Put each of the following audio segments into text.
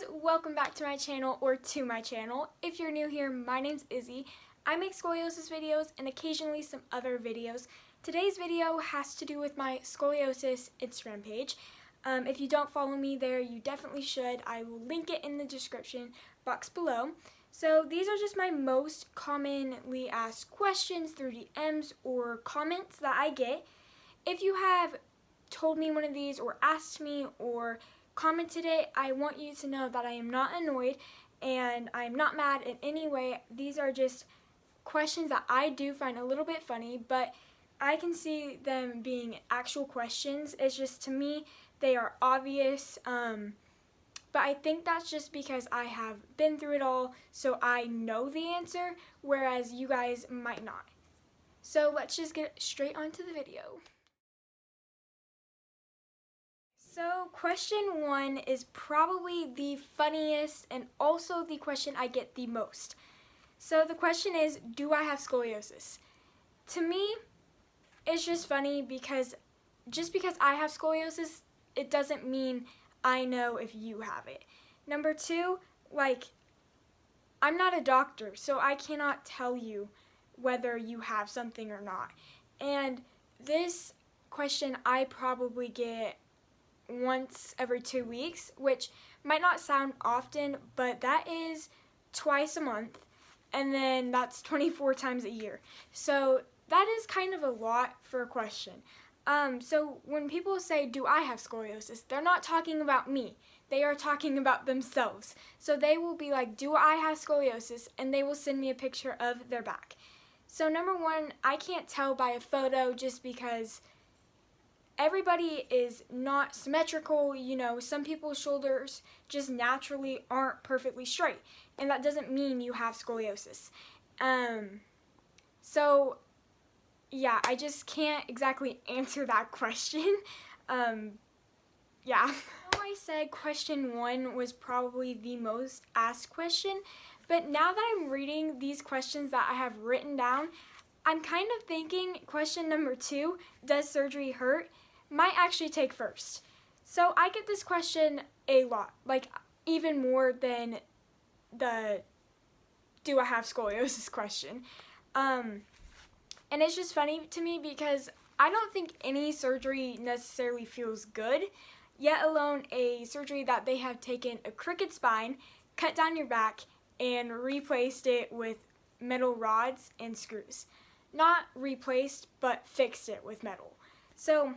welcome back to my channel, or to my channel. If you're new here, my name's Izzy. I make scoliosis videos and occasionally some other videos. Today's video has to do with my scoliosis Instagram page. If you don't follow me there, you definitely should. I will link it in the description box below. So these are just my most commonly asked questions through DMs or comments that I get. If you have told me one of these or asked me or commented it, I want you to know that I am not annoyed and I'm not mad in any way. These are just questions that I do find a little bit funny, but I can see them being actual questions. It's just, to me, they are obvious, but I think that's just because I have been through it all, so I know the answer, whereas you guys might not. So let's just get straight onto the video. So question 1 is probably the funniest and also the question I get the most. So the question is, do I have scoliosis? To me, it's just funny because just because I have scoliosis, it doesn't mean I know if you have it. Number 2, I'm not a doctor, so I cannot tell you whether you have something or not. And this question I probably get once every 2 weeks, which might not sound often, but that is twice a month, and then that's 24 times a year. So that is kind of a lot for a question. So when people say, do I have scoliosis, they're not talking about me. They are talking about themselves. So they will be like, do I have scoliosis? And they will send me a picture of their back. So number 1, I can't tell by a photo just because everybody is not symmetrical. You know, some people's shoulders just naturally aren't perfectly straight, and that doesn't mean you have scoliosis. So yeah, I just can't exactly answer that question. Yeah. I said question 1 was probably the most asked question, but now that I'm reading these questions that I have written down, I'm kind of thinking question number 2, does surgery hurt, might actually take first. So I get this question a lot, like even more than the do I have scoliosis question. And it's just funny to me because I don't think any surgery necessarily feels good, yet alone a surgery that they have taken a crooked spine, cut down your back, and replaced it with metal rods and screws. Not replaced, but fixed it with metal. So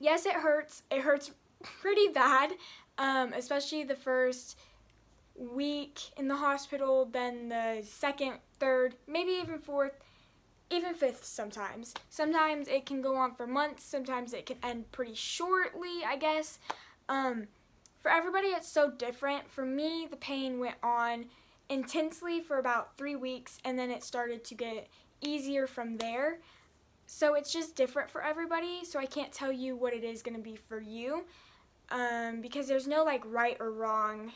yes, it hurts. It hurts pretty bad, especially the first week in the hospital, then the second, third, maybe even fourth, even fifth sometimes. Sometimes it can go on for months. Sometimes it can end pretty shortly, I guess. For everybody, it's so different. For me, the pain went on intensely for about 3 weeks, and then it started to get easier from there. So it's just different for everybody, so I can't tell you what it is going to be for you, because there's no right or wrong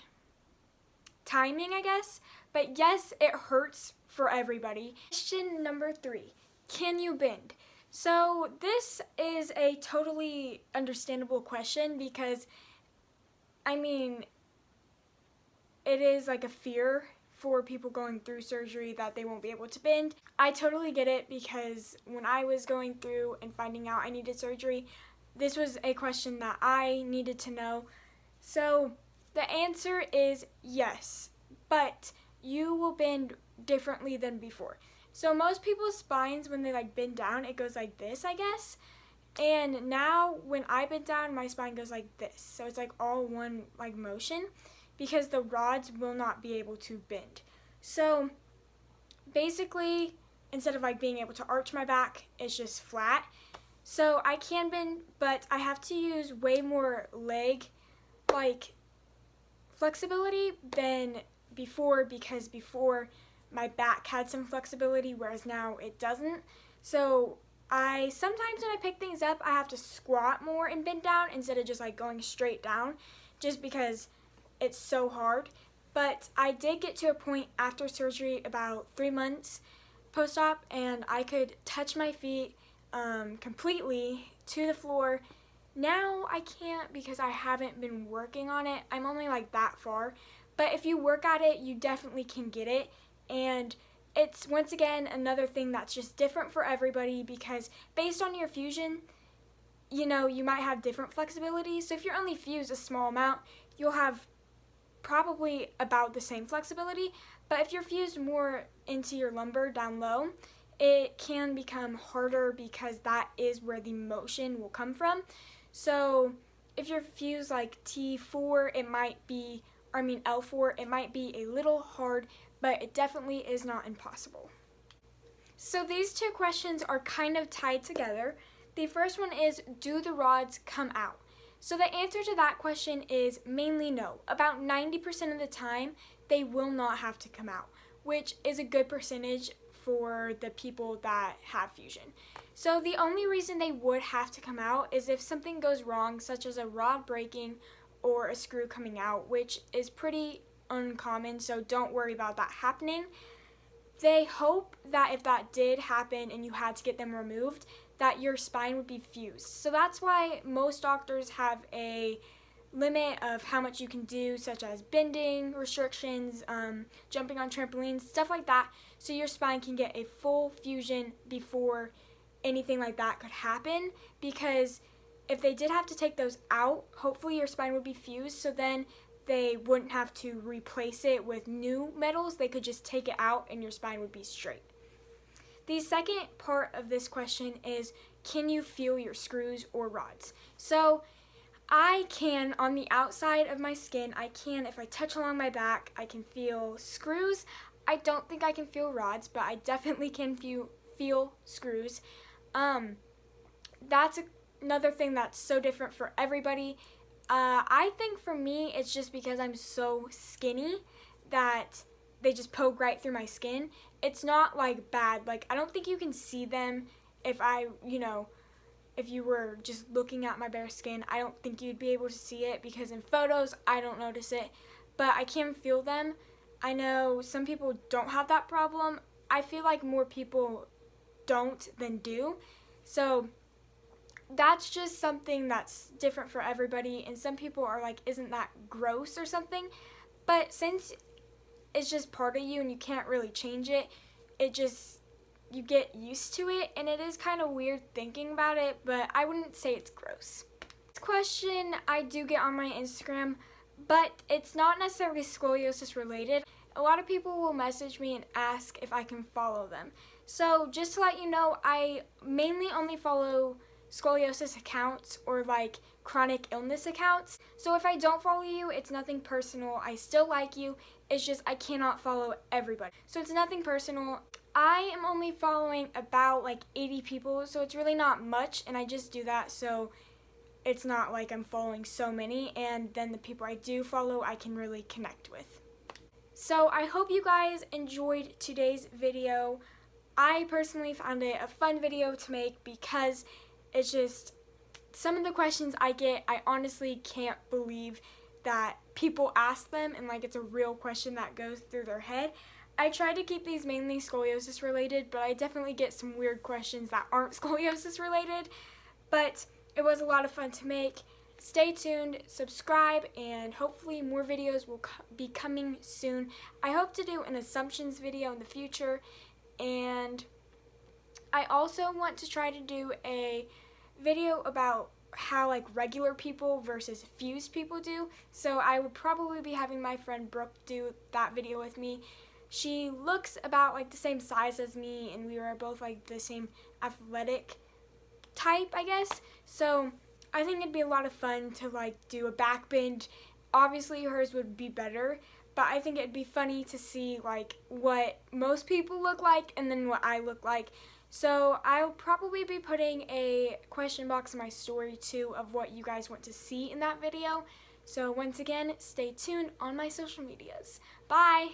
timing, I guess. But yes, it hurts for everybody. Question number 3, can you bend? So this is a totally understandable question because, I mean, it is like a fear for people going through surgery that they won't be able to bend. I totally get it because when I was going through and finding out I needed surgery, this was a question that I needed to know. So the answer is yes, but you will bend differently than before. So most people's spines, when they bend down, it goes like this, I guess. And now when I bend down, my spine goes like this. So it's all one motion, because the rods will not be able to bend. So basically, instead of being able to arch my back, it's just flat. So I can bend, but I have to use way more leg flexibility than before, because before my back had some flexibility, whereas now it doesn't. So sometimes when I pick things up, I have to squat more and bend down instead of just going straight down, just because it's so hard. But I did get to a point after surgery, about 3 months post-op, and I could touch my feet completely to the floor Now I can't because I haven't been working on it. I'm only like that far. But if you work at it, you definitely can get it. And it's once again another thing that's just different for everybody because based on your fusion, you might have different flexibility. So if you're only fused a small amount, you'll have probably about the same flexibility. But if you're fused more into your lumbar down low, it can become harder because that is where the motion will come from. So if you're fused like T4, L4, it might be a little hard, but it definitely is not impossible. So these two questions are kind of tied together. The first one is, do the rods come out? So the answer to that question is mainly no. About 90% of the time, they will not have to come out, which is a good percentage for the people that have fusion. So the only reason they would have to come out is if something goes wrong, such as a rod breaking or a screw coming out, which is pretty uncommon, so don't worry about that happening. They hope that if that did happen and you had to get them removed, that your spine would be fused. So that's why most doctors have a limit of how much you can do, such as bending restrictions, jumping on trampolines, stuff like that, so your spine can get a full fusion before anything like that could happen. Because if they did have to take those out, hopefully your spine would be fused, so then they wouldn't have to replace it with new metals. They could just take it out and your spine would be straight. The second part of this question is, can you feel your screws or rods? So I can, on the outside of my skin, if I touch along my back, I can feel screws. I don't think I can feel rods, but I definitely can feel screws. That's another thing that's so different for everybody. I think for me, it's just because I'm so skinny that they just poke right through my skin. It's not like bad. Like, I don't think you can see them if if you were just looking at my bare skin. I don't think you'd be able to see it because in photos, I don't notice it, but I can feel them. I know some people don't have that problem. I feel like more people don't than do. So that's just something that's different for everybody, and some people are like, isn't that gross or something? But since it's just part of you and you can't really change it, you get used to it, and it is kind of weird thinking about it, but I wouldn't say it's gross. This question I do get on my Instagram, but it's not necessarily scoliosis related. A lot of people will message me and ask if I can follow them. So just to let you know, I mainly only follow scoliosis accounts or like chronic illness accounts. So if I don't follow you, it's nothing personal. I still like you. It's just I cannot follow everybody. So it's nothing personal. I am only following about like 80 people, so it's really not much, and I just do that so it's not like I'm following so many, and then the people I do follow I can really connect with. So I hope you guys enjoyed today's video. I personally found it a fun video to make because it's just some of the questions I get, I honestly can't believe that people ask them and like it's a real question that goes through their head. I try to keep these mainly scoliosis related, but I definitely get some weird questions that aren't scoliosis related. But it was a lot of fun to make. Stay tuned, subscribe, and hopefully more videos will be coming soon. I hope to do an assumptions video in the future, and I also want to try to do a video about how like regular people versus fused people do. So I would probably be having my friend Brooke do that video with me. She looks about like the same size as me, and we were both like the same athletic type, I guess. So I think it'd be a lot of fun to like do a back bend. Obviously hers would be better, but I think it'd be funny to see like what most people look like and then what I look like. So I'll probably be putting a question box in my story too of what you guys want to see in that video. So once again, stay tuned on my social medias. Bye!